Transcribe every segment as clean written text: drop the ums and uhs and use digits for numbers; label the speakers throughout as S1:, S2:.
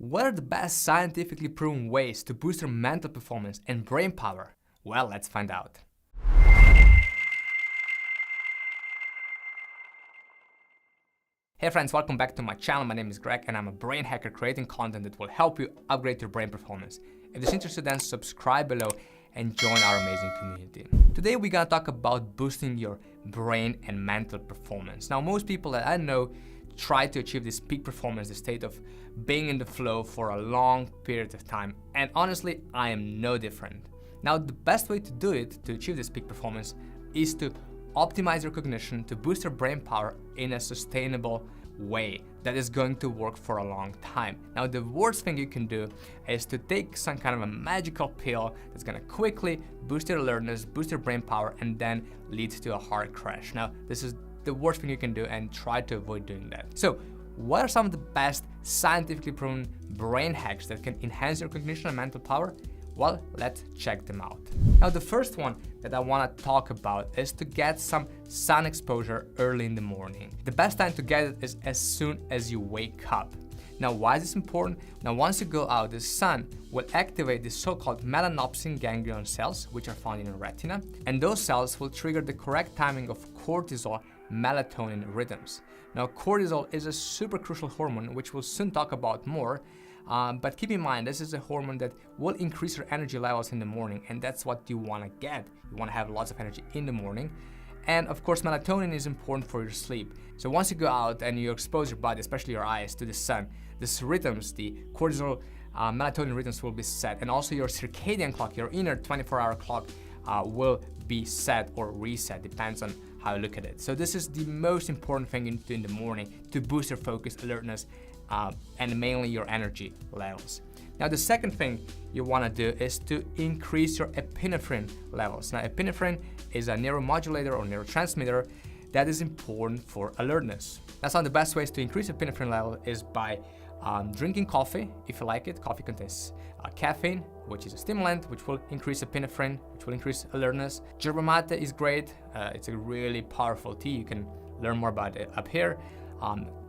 S1: What are the best scientifically proven ways to boost your mental performance and brain power? Well, let's find out. Hey friends, welcome back to my channel. My name is Greg and I'm a brain hacker creating content that will help you upgrade your brain performance. If this interests you, then subscribe below and join our amazing community. Today we're gonna talk about boosting your brain and mental performance. Now, most people that I know try to achieve this peak performance, the state of being in the flow for a long period of time. And honestly, I am no different. Now, the best way to do it, to achieve this peak performance, is to optimize your cognition, to boost your brain power in a sustainable way that is going to work for a long time. Now, the worst thing you can do is to take some kind of a magical pill that's gonna quickly boost your alertness, boost your brain power, and then lead to a hard crash. Now, this is the worst thing you can do, and try to avoid doing that. So, what are some of the best scientifically proven brain hacks that can enhance your cognition and mental power? Well, let's check them out. Now, the first one that I want to talk about is to get some sun exposure early in the morning. The best time to get it is as soon as you wake up. Now, why is this important? Now, once you go out, the sun will activate the so-called melanopsin ganglion cells, which are found in your retina, and those cells will trigger the correct timing of cortisol melatonin rhythms. Now, cortisol is a super crucial hormone, which we'll soon talk about more, but keep in mind, this is a hormone that will increase your energy levels in the morning, and that's what you want to get. You want to have lots of energy in the morning. And of course, melatonin is important for your sleep. So once you go out and you expose your body, especially your eyes, to the sun, these rhythms, the cortisol melatonin rhythms will be set, and also your circadian clock, your inner 24-hour clock, will be set or reset, depends on how you look at it. So this is the most important thing you need to do in the morning to boost your focus, alertness, and mainly your energy levels. Now, the second thing you want to do is to increase your epinephrine levels. Now, epinephrine is a neuromodulator or neurotransmitter that is important for alertness. That's one of the best ways to increase epinephrine level is by drinking coffee, if you like it. Coffee contains caffeine, which is a stimulant, which will increase epinephrine, which will increase alertness. Yerba mate is great. It's a really powerful tea. You can learn more about it up here.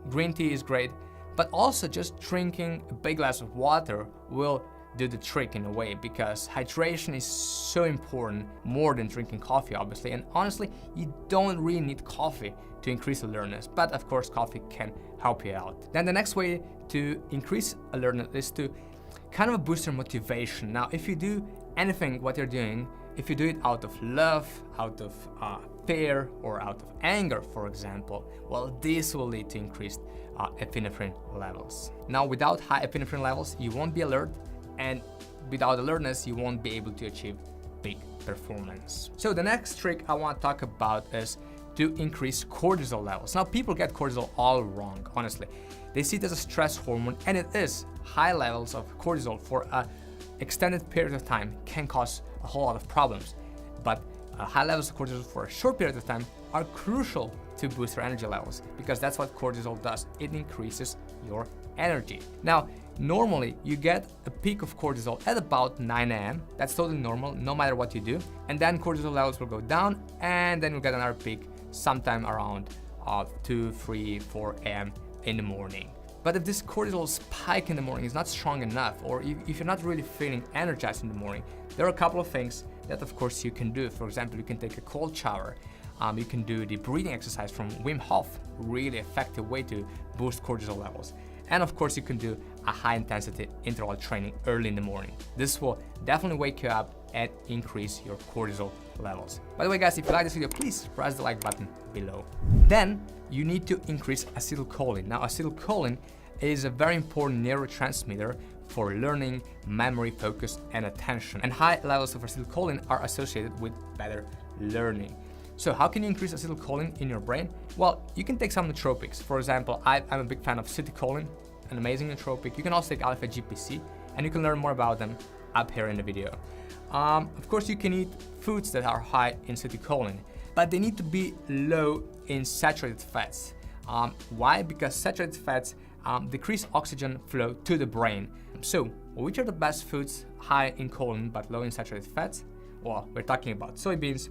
S1: Green tea is great, but also just drinking a big glass of water will do the trick in a way, because hydration is so important, more than drinking coffee, obviously. And honestly, you don't really need coffee to increase alertness, but of course, coffee can help you out. Then the next way to increase alertness is to kind of boost your motivation. Now, if you do anything, what you're doing, if you do it out of love, out of fear, or out of anger, for example, well, this will lead to increased epinephrine levels. Now, without high epinephrine levels, you won't be alert, and without alertness, you won't be able to achieve peak performance. So the next trick I want to talk about is to increase cortisol levels. Now, people get cortisol all wrong, honestly. They see it as a stress hormone, and it is. High levels of cortisol for an extended period of time can cause a whole lot of problems. But high levels of cortisol for a short period of time are crucial to boost your energy levels, because that's what cortisol does. It increases your energy. Now, normally you get a peak of cortisol at about 9 a.m. That's totally normal, no matter what you do. And then cortisol levels will go down, and then you'll get another peak sometime around 2, 3, 4 a.m. in the morning. But if this cortisol spike in the morning is not strong enough, or if you're not really feeling energized in the morning, there are a couple of things that of course you can do. For example, you can take a cold shower. You can do the breathing exercise from Wim Hof, really effective way to boost cortisol levels. And of course, you can do a high intensity interval training early in the morning. This will definitely wake you up and increase your cortisol levels. By the way, guys, if you like this video, please press the like button below. Then you need to increase acetylcholine. Now, acetylcholine is a very important neurotransmitter for learning, memory, focus, and attention. And high levels of acetylcholine are associated with better learning. So how can you increase acetylcholine in your brain? Well, you can take some nootropics. For example, I'm a big fan of citicoline, an amazing nootropic. You can also take alpha GPC, and you can learn more about them up here in the video. Of course, you can eat foods that are high in citicoline, but they need to be low in saturated fats. Why? Because saturated fats decrease oxygen flow to the brain. So, which are the best foods high in choline but low in saturated fats? Well, we're talking about soybeans,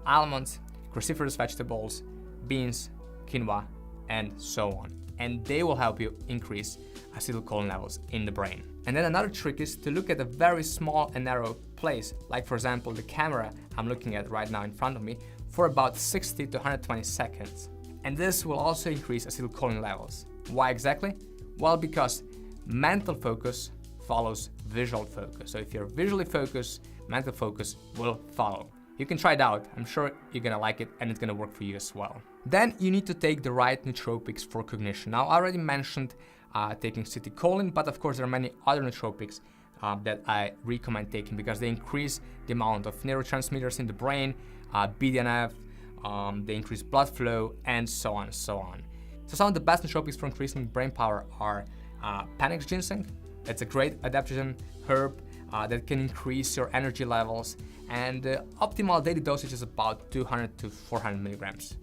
S1: almonds, cruciferous vegetables, beans, quinoa, and so on. and they will help you increase acetylcholine levels in the brain. And then another trick is to look at a very small and narrow place, like for example the camera I'm looking at right now in front of me, for about 60 to 120 seconds. And this will also increase acetylcholine levels. Why exactly? Well, because mental focus follows visual focus. So if you're visually focused, mental focus will follow. You can try it out. I'm sure you're gonna like it and it's gonna work for you as well. Then you need to take the right nootropics for cognition. Now, I already mentioned taking acetylcholine, but of course there are many other nootropics that I recommend taking because they increase the amount of neurotransmitters in the brain, BDNF, they increase blood flow, and so on and so on. So some of the best nootropics for increasing brain power are Panax ginseng. It's a great adaptogen herb that can increase your energy levels, and the optimal daily dosage is about 200 to 400 milligrams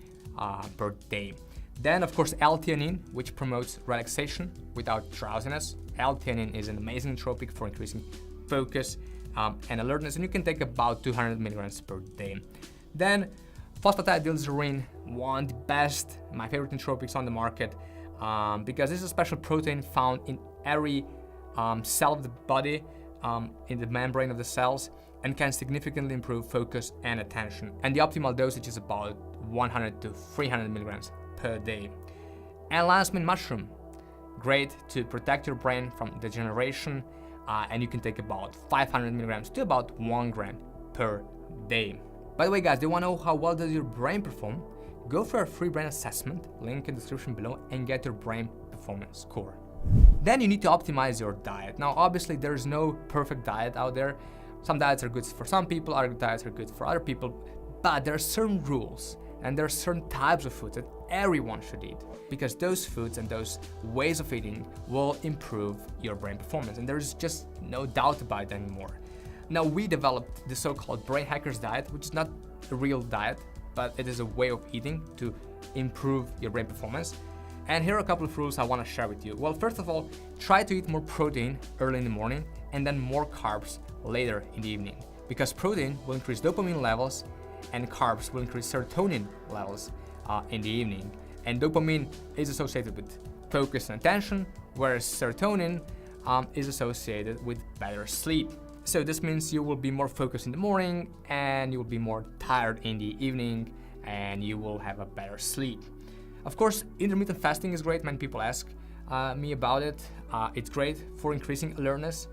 S1: per day. Then of course L-theanine, which promotes relaxation without drowsiness. L-theanine is an amazing nootropic for increasing focus and alertness, and you can take about 200 milligrams per day. Then phosphatidylserine, one of the best, my favorite nootropics on the market, because this is a special protein found in every cell of the body, in the membrane of the cells, and can significantly improve focus and attention. And the optimal dosage is about 100 to 300 milligrams per day. And last, mint mushroom, great to protect your brain from degeneration, and you can take about 500 milligrams to about 1 gram per day. By the way, guys, do you want to know how well does your brain perform? Go for a free brain assessment, link in the description below, and get your brain performance score. Then you need to optimize your diet. Now, obviously, there's no perfect diet out there. Some diets are good for some people, other diets are good for other people, but there are certain rules and there are certain types of foods that everyone should eat, because those foods and those ways of eating will improve your brain performance, and there's just no doubt about it anymore. Now, we developed the so-called brain hackers diet, which is not a real diet, but it is a way of eating to improve your brain performance. And here are a couple of rules I want to share with you. Well, first of all, try to eat more protein early in the morning and then more carbs later in the evening, because protein will increase dopamine levels and carbs will increase serotonin levels in the evening. And dopamine is associated with focus and attention, whereas serotonin is associated with better sleep. So this means you will be more focused in the morning and you will be more tired in the evening and you will have a better sleep. Of course, intermittent fasting is great. Many people ask me about it. It's great for increasing alertness.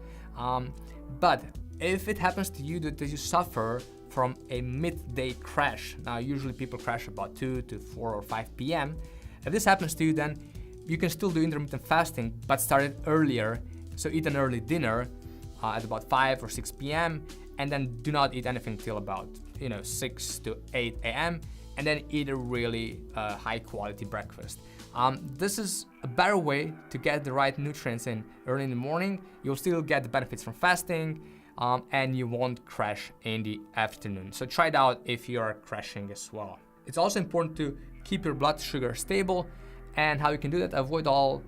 S1: But if it happens to you that you suffer from a midday crash, now usually people crash about 2 to 4 or 5 p.m. If this happens to you, then you can still do intermittent fasting, but start it earlier. So eat an early dinner at about 5 or 6 p.m. and then do not eat anything till about 6 to 8 a.m. and then eat a really high quality breakfast. This is a better way to get the right nutrients in early in the morning. You'll still get the benefits from fasting and you won't crash in the afternoon. So try it out if you are crashing as well. It's also important to keep your blood sugar stable, and how you can do that, avoid all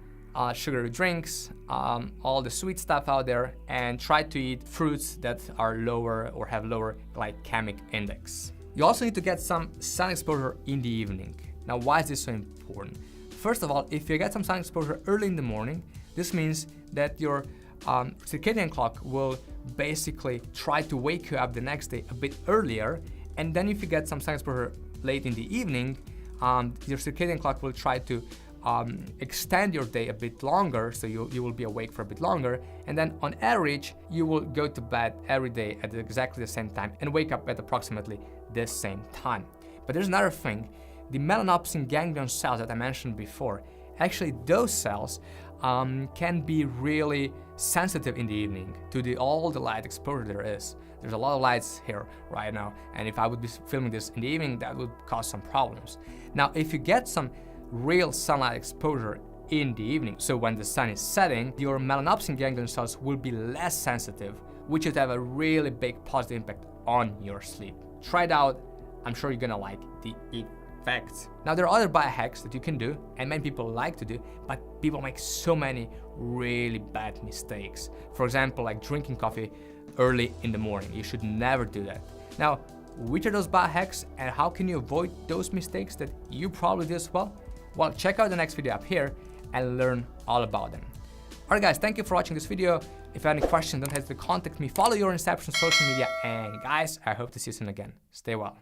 S1: sugary drinks, all the sweet stuff out there, and try to eat fruits that are lower or have lower glycemic index. You also need to get some sun exposure in the evening. Now, why is this so important? First of all, if you get some sun exposure early in the morning, this means that your circadian clock will basically try to wake you up the next day a bit earlier, and then if you get some sun exposure late in the evening, your circadian clock will try to extend your day a bit longer, so you will be awake for a bit longer, and then on average you will go to bed every day at exactly the same time and wake up at approximately the same time. But there's another thing, the melanopsin ganglion cells that I mentioned before, actually those cells can be really sensitive in the evening to all the light exposure there is. There's a lot of lights here right now, and if I would be filming this in the evening, that would cause some problems. Now, if you get some real sunlight exposure in the evening, so when the sun is setting, your melanopsin ganglion cells will be less sensitive, which would have a really big positive impact on your sleep. Try it out. I'm sure you're gonna like the effects. Now, there are other biohacks that you can do, and many people like to do, but people make so many really bad mistakes. For example, like drinking coffee early in the morning. You should never do that. Now, which are those biohacks and how can you avoid those mistakes that you probably do as well? Well, check out the next video up here, and learn all about them. Alright guys, thank you for watching this video. If you have any questions, don't hesitate to contact me. Follow your inspiration on social media. And guys, I hope to see you soon again. Stay well.